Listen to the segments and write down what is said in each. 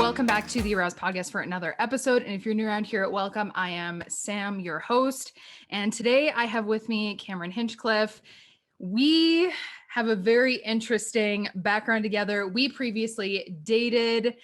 welcome back to the Arouse Podcast for another episode. And if you're new around here, welcome. I am Sam, your host. And today I have with me Cameron Hinchcliffe. We have a very interesting background together. We previously dated.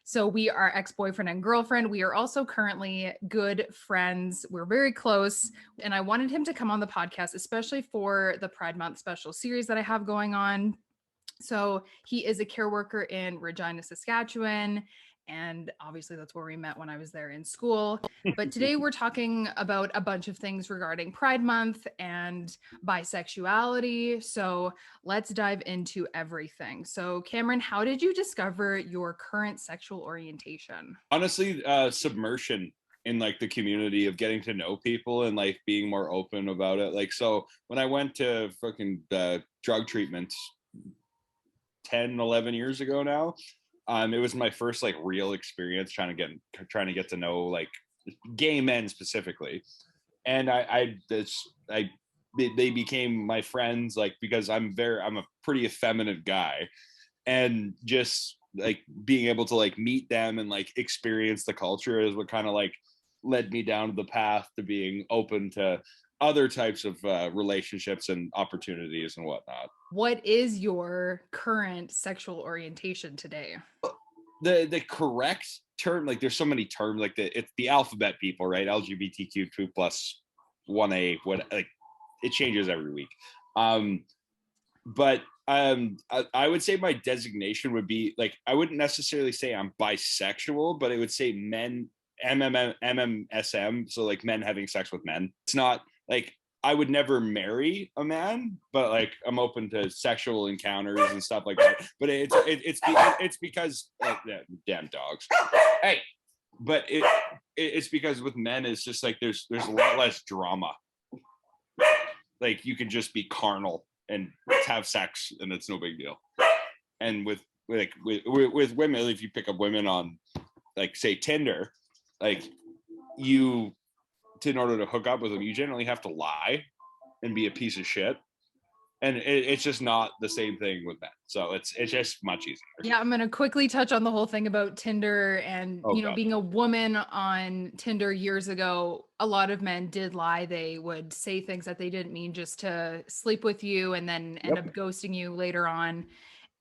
So we are ex-boyfriend and girlfriend. We are also currently good friends. We're very close. And I wanted him to come on the podcast, especially for the Pride Month special series that I have going on. So he is a care worker in Regina, Saskatchewan. And obviously that's where we met when I was there in school. But today we're talking about a bunch of things regarding Pride Month and bisexuality. So let's dive into everything. So Cameron, how did you discover your current sexual orientation? Honestly, submersion in like the community of getting to know people and like being more open about it. Like, so when I went to fucking drug treatments 10, 11 years ago now, it was my first like real experience trying to get to know like gay men specifically. And they became my friends, like, because I'm a pretty effeminate guy, and just like being able to like meet them and like experience the culture is what kind of like led me down the path to being open to other types of relationships and opportunities and whatnot. What is your current sexual orientation today? The correct term, like there's so many terms, like it's the alphabet people, right? LGBTQ2 plus 1A, what, like it changes every week. But I would say my designation would be like, I wouldn't necessarily say I'm bisexual, but I would say men, MMSM, so like men having sex with men. It's not like I would never marry a man, but like I'm open to sexual encounters and stuff like that. But it's because yeah, damn dogs. Hey, but it's because with men it's just like there's a lot less drama. Like you can just be carnal and have sex and it's no big deal. And with women, if you pick up women on like say Tinder, like in order to hook up with them, you generally have to lie and be a piece of shit. And it's just not the same thing with men. So it's just much easier. Yeah, I'm going to quickly touch on the whole thing about Tinder and, being a woman on Tinder years ago. A lot of men did lie. They would say things that they didn't mean just to sleep with you and then end up ghosting you later on.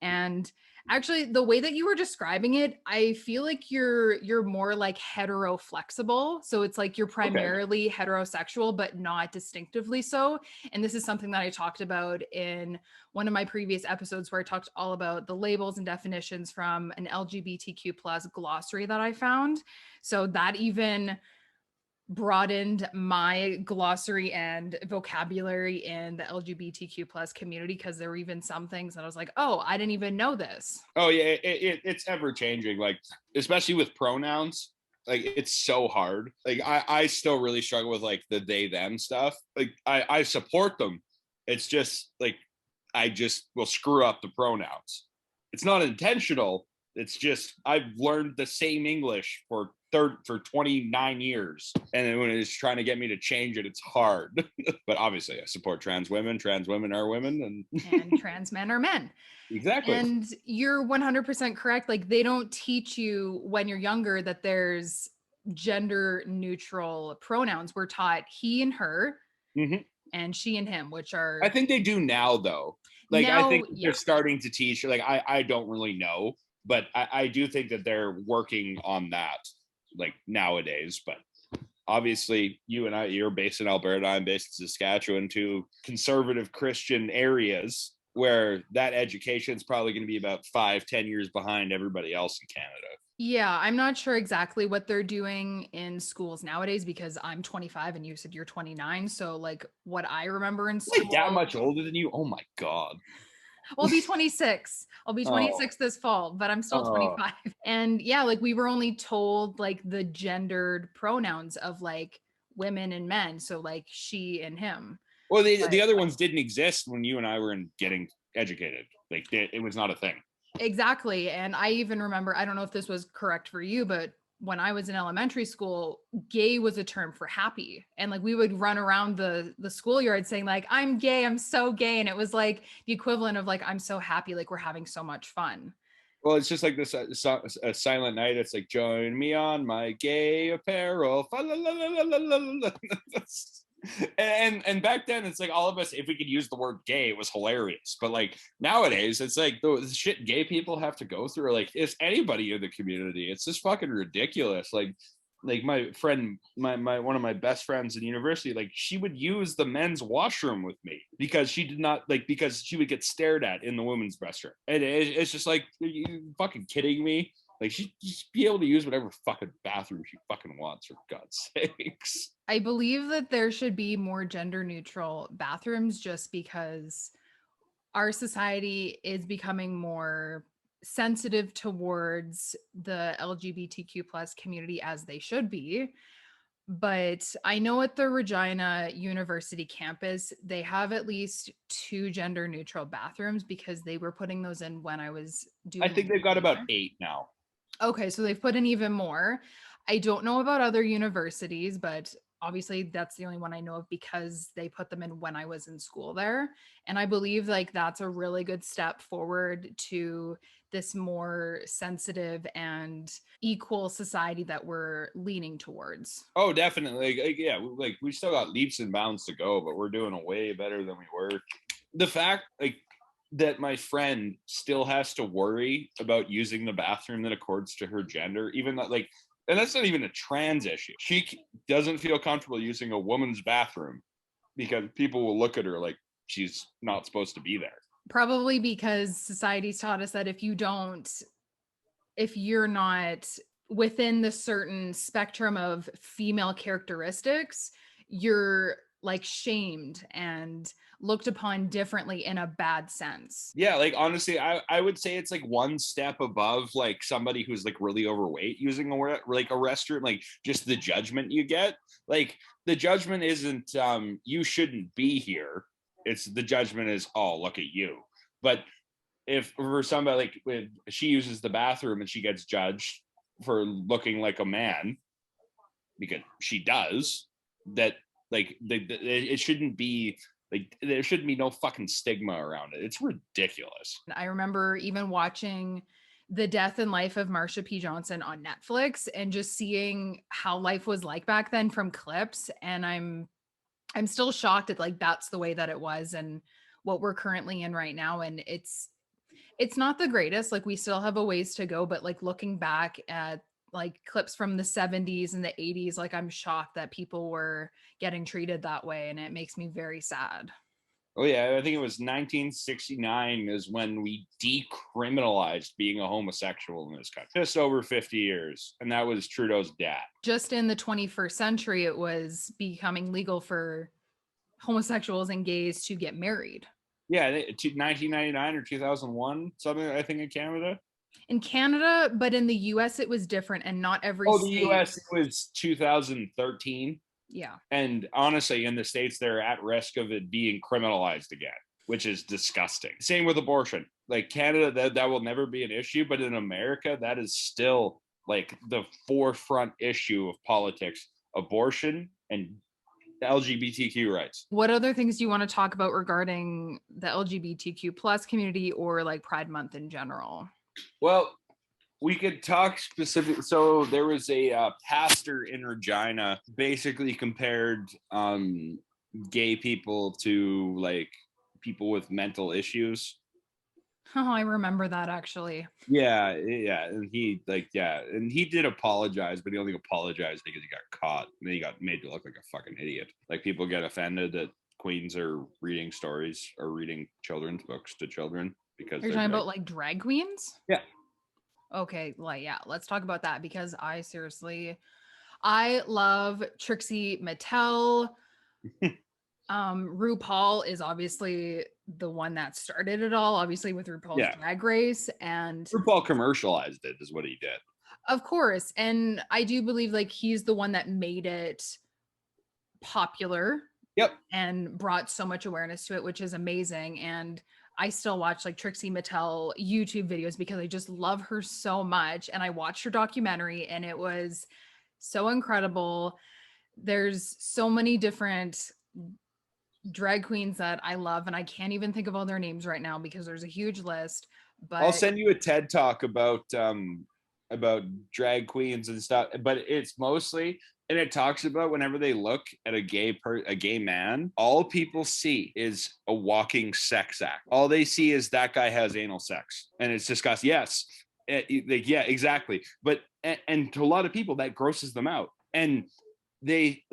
And actually, the way that you were describing it, I feel like you're more like hetero flexible. So it's like you're primarily heterosexual, but not distinctively so. And this is something that I talked about in one of my previous episodes where I talked all about the labels and definitions from an LGBTQ plus glossary that I found. So that even broadened my glossary and vocabulary in the LGBTQ plus community, because there were even some things that I was like, oh, I didn't even know this. Oh yeah, it's ever changing, like especially with pronouns. Like it's so hard. Like I still really struggle with like the they them stuff. Like I support them. It's just like I just will screw up the pronouns. It's not intentional. It's just I've learned the same English for 29 years, and then when it's trying to get me to change it, it's hard. But obviously I support trans women are women, and trans men are men. Exactly. And you're 100% correct. Like they don't teach you when you're younger that there's gender neutral pronouns. We're taught he and her, and she and him, which are, I think they do now though. Like now, I think they're starting to teach, like I don't really know, but I do think that they're working on that like nowadays. But obviously you're based in Alberta, I'm based in Saskatchewan, two conservative Christian areas where that education is probably going to be about 5-10 years behind everybody else in Canada. Yeah, I'm not sure exactly what they're doing in schools nowadays because I'm 25 and you said you're 29. So like what I remember in school. Like that much older than you? Oh my God. Well, I'll be 26. I'll be 26 this fall, but I'm still 25. And yeah, like we were only told like the gendered pronouns of like women and men. So like she and him. Well, the other ones didn't exist when you and I were getting educated. Like it was not a thing. Exactly. And I even remember, I don't know if this was correct for you, but when I was in elementary school, gay was a term for happy. And like we would run around the schoolyard saying like, I'm gay, I'm so gay. And it was like the equivalent of like, I'm so happy, like we're having so much fun. Well, it's just like this a Silent Night. It's like, join me on my gay apparel. And back then, it's like all of us, if we could use the word gay, it was hilarious. But like nowadays, it's like the shit gay people have to go through. Like, it's anybody in the community. It's just fucking ridiculous. Like my friend, my one of my best friends in university, like she would use the men's washroom with me because she did not like, because she would get stared at in the women's restroom. And it's just like, are you fucking kidding me? Like, she just be able to use whatever fucking bathroom she fucking wants, for God's sakes. I believe that there should be more gender neutral bathrooms just because our society is becoming more sensitive towards the LGBTQ plus community as they should be. But I know at the Regina University campus, they have at least 2 gender neutral bathrooms because they were putting those in when I was I doing. think they've got about 8 now. Okay, so they've put in even more. I don't know about other universities, but obviously that's the only one I know of because they put them in when I was in school there. And I believe like that's a really good step forward to this more sensitive and equal society that we're leaning towards. Oh, definitely. Like, yeah, like we still got leaps and bounds to go, but we're doing way better than we were. The fact, like, that my friend still has to worry about using the bathroom that accords to her gender, even that, like, and that's not even a trans issue. She doesn't feel comfortable using a woman's bathroom because people will look at her like she's not supposed to be there. Probably because society's taught us that if you're not within the certain spectrum of female characteristics, you're like shamed and looked upon differently in a bad sense. Yeah, like honestly, I would say it's like one step above like somebody who's like really overweight using like a restroom, like just the judgment you get. Like the judgment isn't you shouldn't be here. It's the judgment is, oh, look at you. But if for somebody like when she uses the bathroom and she gets judged for looking like a man because she does, that like it shouldn't be like, there shouldn't be no fucking stigma around it. It's ridiculous. I remember even watching The Death and Life of Marsha P. Johnson on Netflix and just seeing how life was like back then from clips. And I'm still shocked at like that's the way that it was and what we're currently in right now. And it's not the greatest. Like we still have a ways to go, but like looking back at like clips from the 70s and the 80s, like I'm shocked that people were getting treated that way. And it makes me very sad. Oh yeah, I think it was 1969 is when we decriminalized being a homosexual in this country. Just over 50 years, and that was Trudeau's dad. Just in the 21st century, it was becoming legal for homosexuals and gays to get married. Yeah, 1999 or 2001, something, I think, in Canada. In Canada, but in the US, it was different, and not every Oh, the state. US was 2013. Yeah. And honestly, in the States, they're at risk of it being criminalized again, which is disgusting. Same with abortion. Like Canada, that will never be an issue. But in America, that is still like the forefront issue of politics: abortion and LGBTQ rights. What other things do you want to talk about regarding the LGBTQ plus community or like Pride Month in general? Well, we could talk specific. So there was a pastor in Regina basically compared gay people to like people with mental issues. Oh, I remember that actually. Yeah, and he did apologize, but he only apologized because he got caught, and then he got made to look like a fucking idiot. Like people get offended that queens are reading stories or reading children's books to children because You're talking about like drag queens? Yeah. Okay, like yeah, let's talk about that because I love Trixie Mattel. RuPaul is obviously the one that started it all, obviously with RuPaul's Drag Race, and RuPaul commercialized it is what he did. Of course, and I do believe like he's the one that made it popular. Yep. And brought so much awareness to it, which is amazing. And I still watch like Trixie Mattel YouTube videos because I just love her so much. And I watched her documentary and it was so incredible. There's so many different drag queens that I love, and I can't even think of all their names right now because there's a huge list. I'll But send you a TED talk about drag queens and stuff, but it's mostly, and it talks about whenever they look at a gay man, all people see is a walking sex act. All they see is that guy has anal sex, and it's disgusting. Yes, yeah, exactly. But and to a lot of people that grosses them out, and they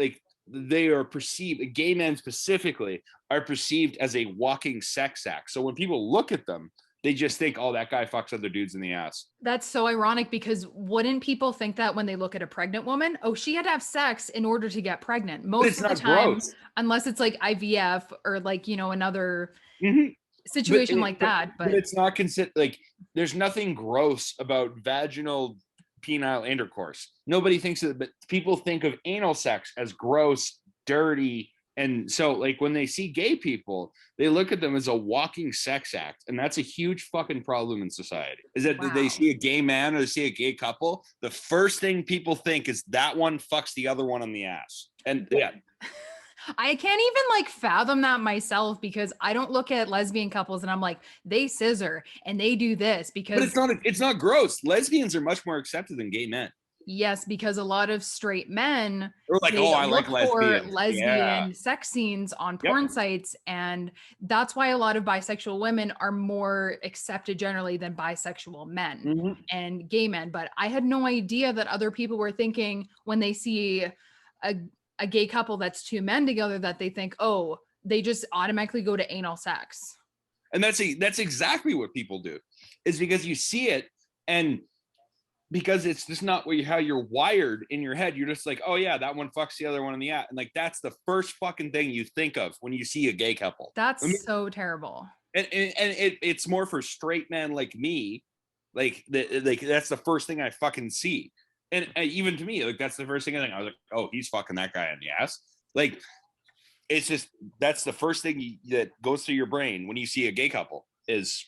are perceived, gay men specifically are perceived as a walking sex act. So when people look at them, they just think, oh, that guy fucks other dudes in the ass. that's so ironic because wouldn't people think that when they look at a pregnant woman? Oh, she had to have sex in order to get pregnant. But Most it's of the not time, gross. unless it's like IVF or like, another Mm-hmm. situation like that. But But it's not considered like there's nothing gross about vaginal penile intercourse. Nobody thinks of it, but people think of anal sex as gross, dirty. And so, like, when they see gay people, they look at them as a walking sex act. And that's a huge fucking problem in society. Is that they wow. see a gay man or they see a gay couple, the first thing people think is that one fucks the other one on the ass. And yeah, I can't even like fathom that myself because I don't look at lesbian couples and I'm like, they scissor and they do this but because it's not gross. Lesbians are much more accepted than gay men. yes, because a lot of straight men They're like, they oh, I look like for lesbians. Yeah. lesbian sex scenes on Yep. porn sites, and that's why a lot of bisexual women are more accepted generally than bisexual men Mm-hmm. and gay men. But I had no idea that other people were thinking when they see a, a gay couple that's two men together that they think, oh, they just automatically go to anal sex. And that's exactly what people do, is because you see it, and because it's just not how you're wired in your head. You're just like, oh yeah, that one fucks the other one in the ass, and like that's the first fucking thing you think of when you see a gay couple. I mean, That's so terrible. it's more for straight men like me, like that's the first thing I fucking see, and even to me, like that's the first thing I think. I was like, oh, he's fucking that guy in the ass, like. It's just that's the first thing that goes through your brain when you see a gay couple is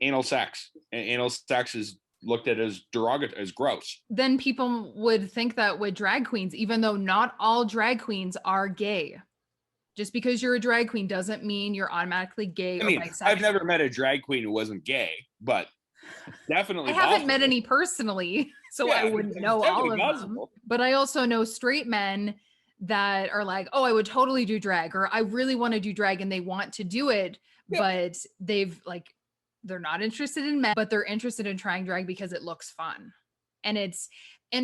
anal sex. And anal sex is looked at as derogatory, as gross. Then people would think that with drag queens, even though not all drag queens are gay. Just because you're a drag queen doesn't mean you're automatically gay I or mean, I've bisexual. never met a drag queen who wasn't gay, but I definitely haven't met possible. any personally, so I Yeah, wouldn't it's know all definitely of them. possible. But I also know straight men that are like, oh, I would totally do drag, or I really want to do drag and they want to do it, Yep. but they're not interested in men, but they're interested in trying drag because it looks fun. And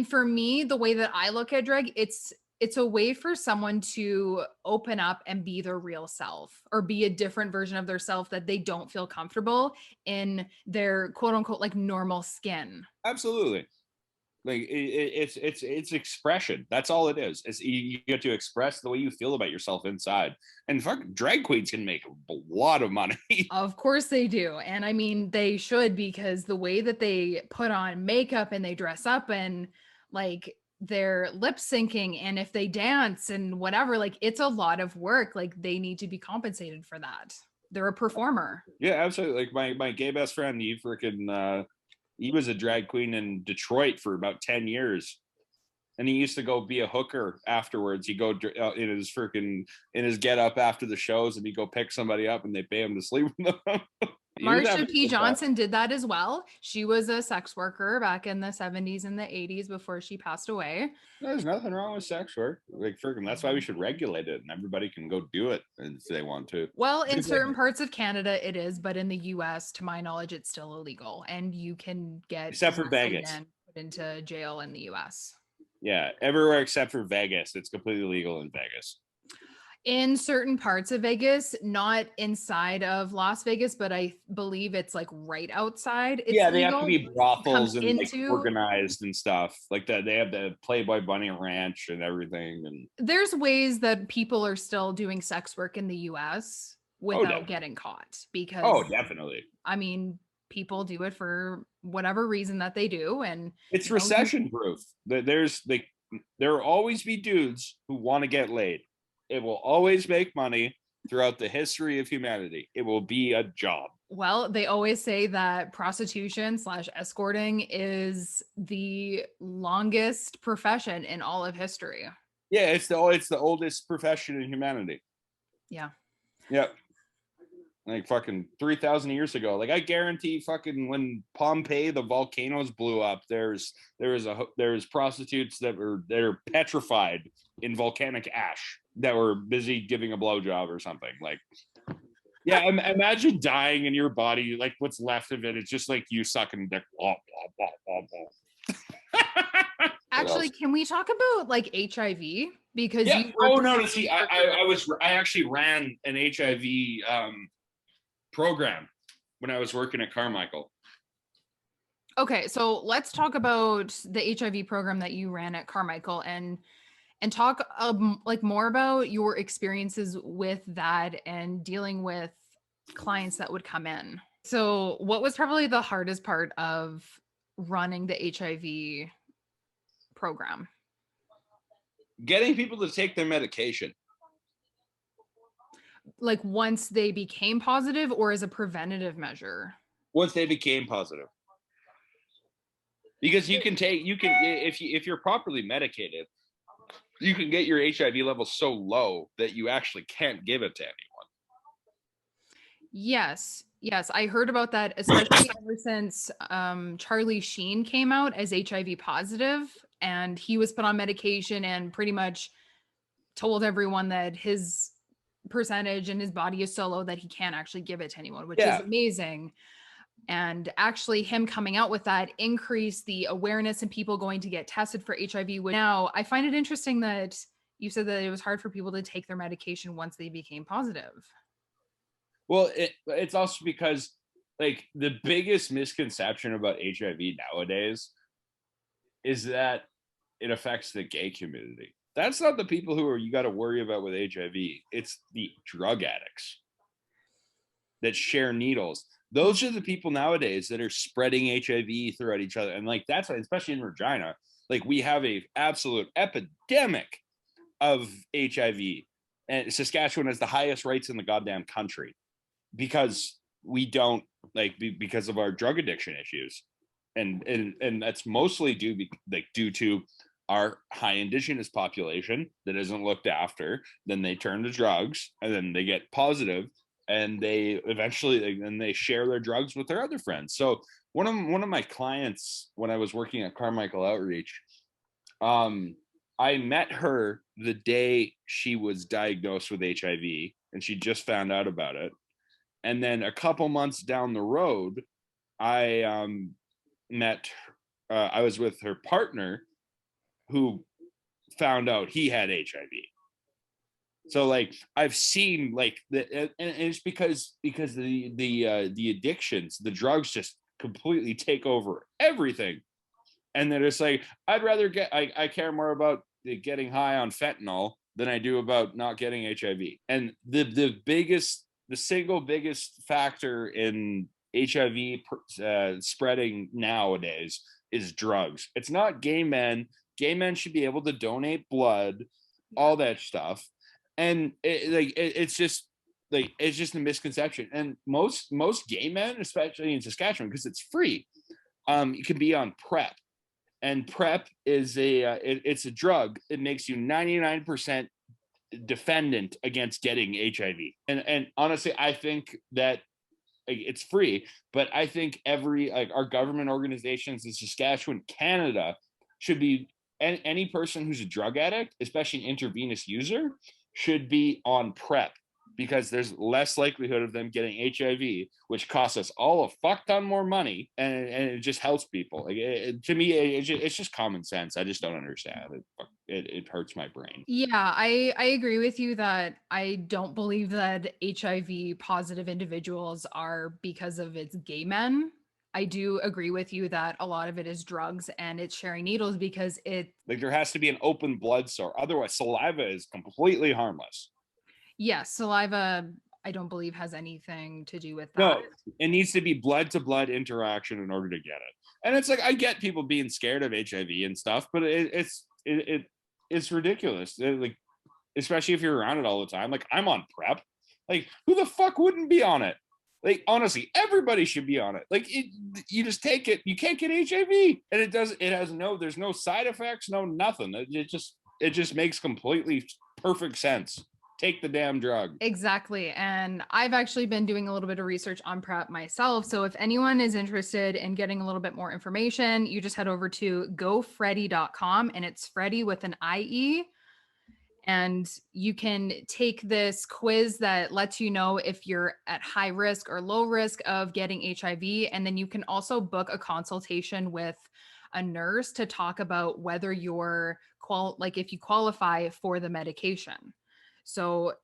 for me, the way that I look at drag, it's a way for someone to open up and be their real self or be a different version of their self that they don't feel comfortable in their quote unquote like normal skin. Absolutely. Like it's expression. That's all it is. It's you get to express the way you feel about yourself inside. And fuck, drag queens can make a lot of money. Of course they do. And I mean, they should because the way that they put on makeup and they dress up and like they're lip syncing and if they dance and whatever, like it's a lot of work. Like they need to be compensated for that. They're a performer. Yeah, absolutely. Like my gay best friend, he was a drag queen in Detroit for about 10 years. And he used to go be a hooker afterwards. He'd go in his get up after the shows and he'd go pick somebody up and they pay him to sleep with them. Marsha P. Johnson did that as well. She was a sex worker back in the 70s and the 80s before she passed away. There's nothing wrong with sex work. Like freaking, that's why we should regulate it and everybody can go do it if they want to. Well, in certain parts of Canada it is, but in the US, to my knowledge, it's still illegal and you can get Except for arrested Vegas. and put into jail in the US. Yeah, everywhere except for Vegas. It's completely legal in Vegas. In certain parts of Vegas, not inside of Las Vegas, but I believe it's like right outside. It's Yeah, they have to legal. be brothels Come and like into- organized and stuff like that. They have the Playboy Bunny Ranch and everything. And There's ways that people are still doing sex work in the US without definitely. getting caught because Oh, definitely. I mean, people do it for whatever reason that they do, and It's recession proof. There will always be dudes who want to get laid. It will always make money throughout the history of humanity. It will be a job. well, they always say that prostitution / escorting is the longest profession in all of history. Yeah, it's the oldest profession in humanity. Yeah. Yep. like fucking 3,000 years ago. Like I guarantee fucking when Pompeii, the volcanoes blew up, there's prostitutes that are petrified in volcanic ash that were busy giving a blowjob or something. Like, yeah, imagine dying in your body, like what's left of it is just like you sucking dick. Blah, blah, blah, blah, blah. Actually, can we talk about like HIV? Because Yeah. you Oh no, see, I actually ran an HIV program when I was working at Carmichael. Okay, so let's talk about the HIV program that you ran at Carmichael and talk like more about your experiences with that and dealing with clients that would come in. So, what was probably the hardest part of running the HIV program? Getting people to take their medication. Like once they became positive or as a preventative measure? Once they became positive. Because if you're properly medicated, you can get your HIV levels so low that you actually can't give it to anyone. Yes. I heard about that, especially ever since Charlie Sheen came out as HIV positive, and he was put on medication and pretty much told everyone that his percentage in his body is so low that he can't actually give it to anyone, which is amazing. And actually him coming out with that increased the awareness and people going to get tested for HIV. Now, I find it interesting that you said that it was hard for people to take their medication once they became positive. Well, it's also because like the biggest misconception about HIV nowadays is that it affects the gay community. That's not the people who you got to worry about with HIV. It's the drug addicts that share needles. Those are the people nowadays that are spreading HIV throughout each other. And like, that's why, especially in Regina, like we have a absolute epidemic of HIV, and Saskatchewan has the highest rates in the goddamn country because we don't because of our drug addiction issues. And that's mostly due to our high indigenous population that isn't looked after. Then they turn to drugs and then they get positive and they eventually and they share their drugs with their other friends. So one of my clients when I was working at Carmichael Outreach, I met her the day she was diagnosed with HIV and she just found out about it. And then a couple months down the road, I was with her partner who found out he had HIV. So like I've seen like and it's because the addictions, the drugs just completely take over everything. And they're just like, I'd rather I care more about getting high on fentanyl than I do about not getting HIV. And the single biggest factor in HIV spreading nowadays is drugs. It's not gay men. Gay men should be able to donate blood, all that stuff. And it's just a misconception. And most gay men, especially in Saskatchewan, because it's free, you can be on PrEP. And PrEP is it's a drug. It makes you 99% defendant against getting HIV. And honestly, I think that it's free, but I think our government organizations in Saskatchewan, Canada, should be any person who's a drug addict, especially an intravenous user, should be on PrEP because there's less likelihood of them getting HIV, which costs us all a fuck ton more money, and it just helps people. Like to me, it's just common sense. I just don't understand it. It hurts my brain. Yeah, I agree with you that I don't believe that HIV positive individuals are because of its gay men. I do agree with you that a lot of it is drugs and it's sharing needles because there has to be an open blood source. Otherwise, saliva is completely harmless. Yes, saliva, I don't believe has anything to do with that. No, it needs to be blood to blood interaction in order to get it. And it's like, I get people being scared of HIV and stuff, but it's ridiculous. Like, especially if you're around it all the time. Like, I'm on PrEP. Like, who the fuck wouldn't be on it? Like, honestly, everybody should be on it. Like, you just take it. You can't get HIV, and there's no side effects, no nothing. It just makes completely perfect sense. Take the damn drug. Exactly. And I've actually been doing a little bit of research on PrEP myself. So if anyone is interested in getting a little bit more information, you just head over to gofreddy.com, and it's Freddy with an IE. And you can take this quiz that lets you know if you're at high risk or low risk of getting HIV. And then you can also book a consultation with a nurse to talk about whether you're if you qualify for the medication. So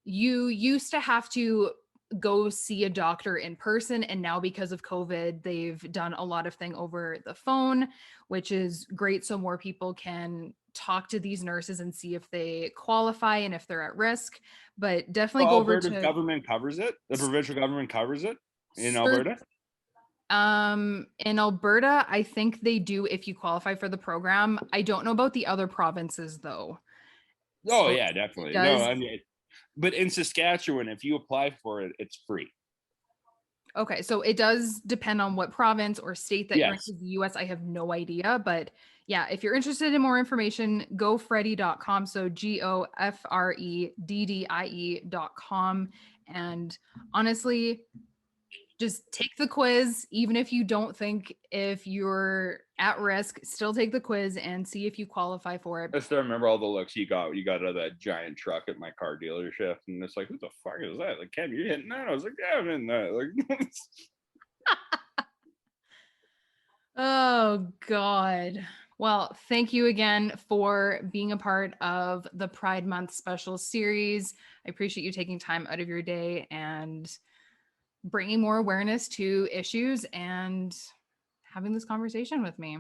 you used to have to go see a doctor in person, and now because of COVID they've done a lot of thing over the phone, which is great, so more people can talk to these nurses and see if they qualify and if they're at risk. But definitely So go over Alberta's to government covers it. The provincial government covers it in Cer- Alberta. in Alberta I think they do if you qualify for the program. I don't know about the other provinces though. Oh So yeah, it definitely. No, does. I mean, but in Saskatchewan, if you apply for it, it's free. Okay, so it does depend on what province or state that you're in. Yes. 'Cause the US, I have no idea. But yeah, if you're interested in more information, gofreddy.com. So gofreddie.com. And honestly, just take the quiz. Even if you don't think if you're at risk, still take the quiz and see if you qualify for it. I still remember all the looks you got out of that giant truck at my car dealership, and it's like, who the fuck is that? Like, Cam, you're hitting that? I was like, yeah, I'm in that. Like, Oh, God. Well, thank you again for being a part of the Pride Month special series. I appreciate you taking time out of your day and bringing more awareness to issues and having this conversation with me.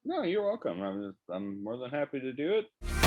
no, you're welcome. I'm more than happy to do it.